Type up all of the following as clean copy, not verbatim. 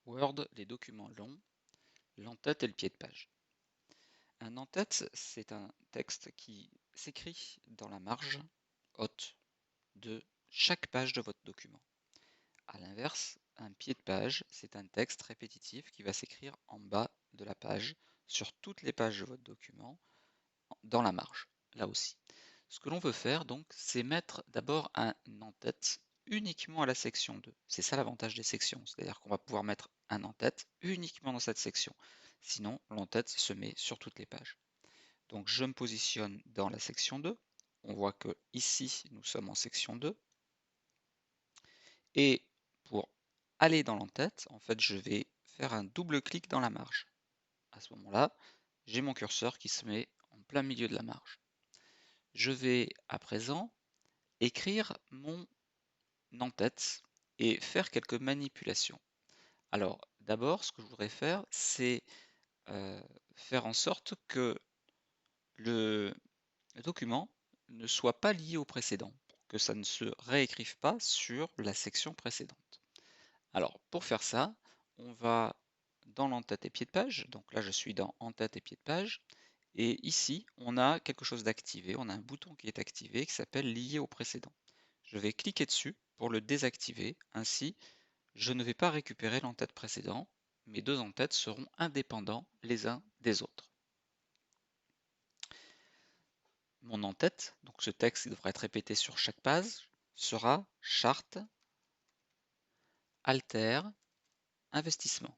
Word, les documents longs, l'entête et le pied de page. Un en-tête, c'est un texte qui s'écrit dans la marge haute de chaque page de votre document. A l'inverse, un pied de page, c'est un texte répétitif qui va s'écrire en bas de la page, sur toutes les pages de votre document, dans la marge, là aussi. Ce que l'on veut faire donc, c'est mettre d'abord un en-tête uniquement à la section 2. C'est ça l'avantage des sections, c'est-à-dire qu'on va pouvoir mettre un en-tête uniquement dans cette section. Sinon, l'en-tête se met sur toutes les pages. Donc je me positionne dans la section 2. On voit que ici, nous sommes en section 2. Et pour aller dans l'en-tête, en fait, je vais faire un double clic dans la marge. À ce moment-là, j'ai mon curseur qui se met en plein milieu de la marge. Je vais à présent écrire mon en-tête et faire quelques manipulations. Alors d'abord, ce que je voudrais faire, c'est faire en sorte que le document ne soit pas lié au précédent, pour que ça ne se réécrive pas sur la section précédente. Alors pour faire ça, on va dans l'en-tête et pied de page, donc là je suis dans en-tête et pied de page, et ici on a quelque chose d'activé, on a un bouton qui est activé qui s'appelle lié au précédent. Je vais cliquer dessus pour le désactiver, ainsi je ne vais pas récupérer l'en-tête précédent, mes deux en-têtes seront indépendants les uns des autres. Mon en-tête, donc ce texte qui devra être répété sur chaque page, sera charte, alter, investissement.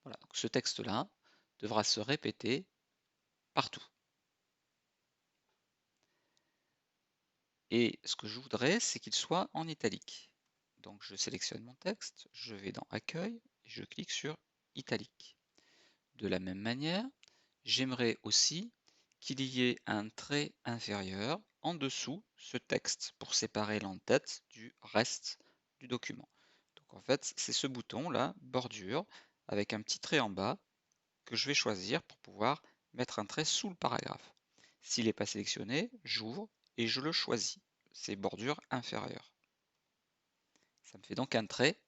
Voilà, donc ce texte-là devra se répéter partout. Et ce que je voudrais, c'est qu'il soit en italique. Donc je sélectionne mon texte, je vais dans Accueil, et je clique sur Italique. De la même manière, j'aimerais aussi qu'il y ait un trait inférieur en dessous ce texte pour séparer l'en-tête du reste du document. Donc en fait, c'est ce bouton-là, bordure, avec un petit trait en bas, que je vais choisir pour pouvoir mettre un trait sous le paragraphe. S'il n'est pas sélectionné, j'ouvre et je le choisis. C'est bordure inférieure. Ça me fait donc un trait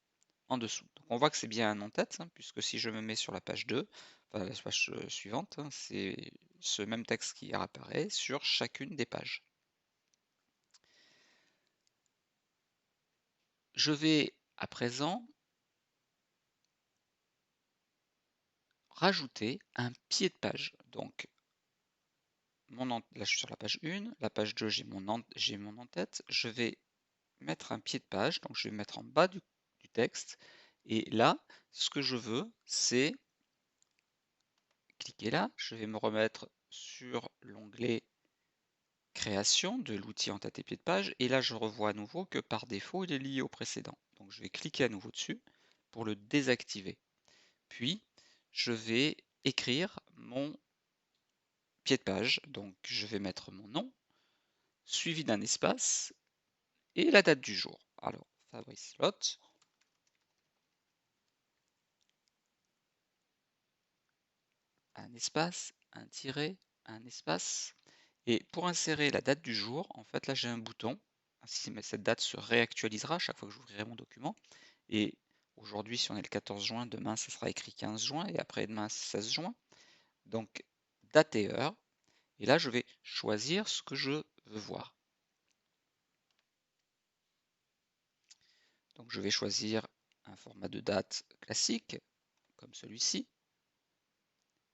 en dessous. Donc on voit que c'est bien un en-tête, puisque si je me mets sur la page 2, enfin la page suivante, c'est ce même texte qui apparaît sur chacune des pages. Je vais à présent rajouter un pied de page. Donc là je suis sur la page 1, la page 2 j'ai mon en-tête, je vais mettre un pied de page, donc je vais mettre en bas du texte, et là, ce que je veux, c'est cliquer là, je vais me remettre sur l'onglet création de l'outil en-tête et pied de page, et là je revois à nouveau que par défaut il est lié au précédent. Donc je vais cliquer à nouveau dessus pour le désactiver. Puis je vais écrire mon pied de page, donc je vais mettre mon nom, suivi d'un espace, et la date du jour. Alors, Fabrice Lotte, un espace, un tiret, un espace. Et pour insérer la date du jour, en fait là j'ai un bouton, ainsi cette date se réactualisera chaque fois que j'ouvrirai mon document. Et aujourd'hui, si on est le 14 juin, demain ça sera écrit 15 juin et après-demain 16 juin. Donc date et heure. Et là je vais choisir ce que je veux voir. Donc je vais choisir un format de date classique, comme celui-ci,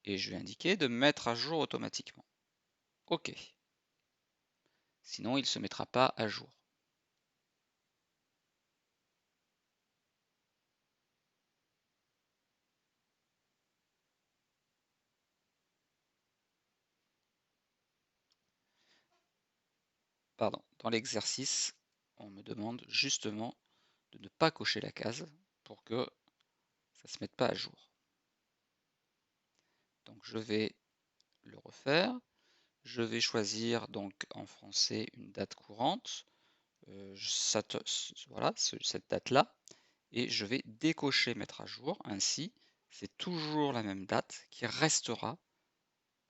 et je vais indiquer de mettre à jour automatiquement. OK. Sinon, il ne se mettra pas à jour. Pardon, dans l'exercice, on me demande justement de ne pas cocher la case pour que ça ne se mette pas à jour. Donc je vais le refaire. Je vais choisir donc en français une date courante, voilà, cette date-là, et je vais décocher mettre à jour. Ainsi, c'est toujours la même date qui restera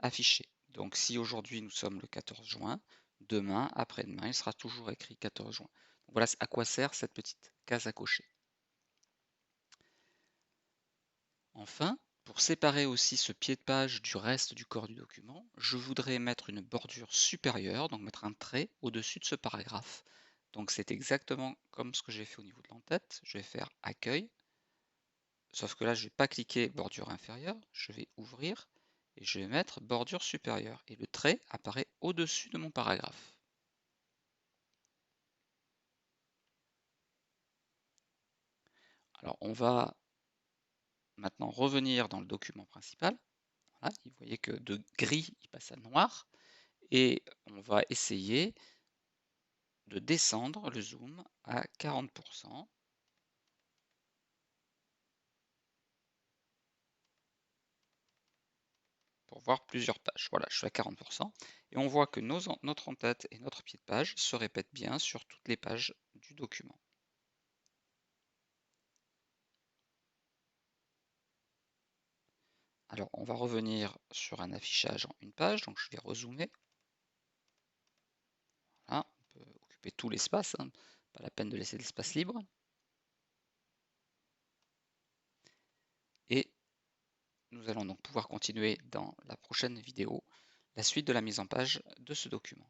affichée. Donc si aujourd'hui nous sommes le 14 juin, demain, après-demain, il sera toujours écrit 14 juin. Donc voilà à quoi sert cette petite case à cocher. Enfin, pour séparer aussi ce pied de page du reste du corps du document, je voudrais mettre une bordure supérieure, donc mettre un trait au-dessus de ce paragraphe. Donc c'est exactement comme ce que j'ai fait au niveau de l'entête. Je vais faire accueil, sauf que là je ne vais pas cliquer bordure inférieure, je vais ouvrir et je vais mettre bordure supérieure. Et le trait apparaît au-dessus de mon paragraphe. Alors on va maintenant revenir dans le document principal. Voilà, vous voyez que de gris il passe à noir. Et on va essayer de descendre le zoom à 40% pour voir plusieurs pages. Voilà, je suis à 40% et on voit que notre en-tête et notre pied de page se répètent bien sur toutes les pages du document. Alors, on va revenir sur un affichage en une page, donc je vais rezoomer. Voilà, on peut occuper tout l'espace, hein, pas la peine de laisser de l'espace libre. Et nous allons donc pouvoir continuer dans la prochaine vidéo la suite de la mise en page de ce document.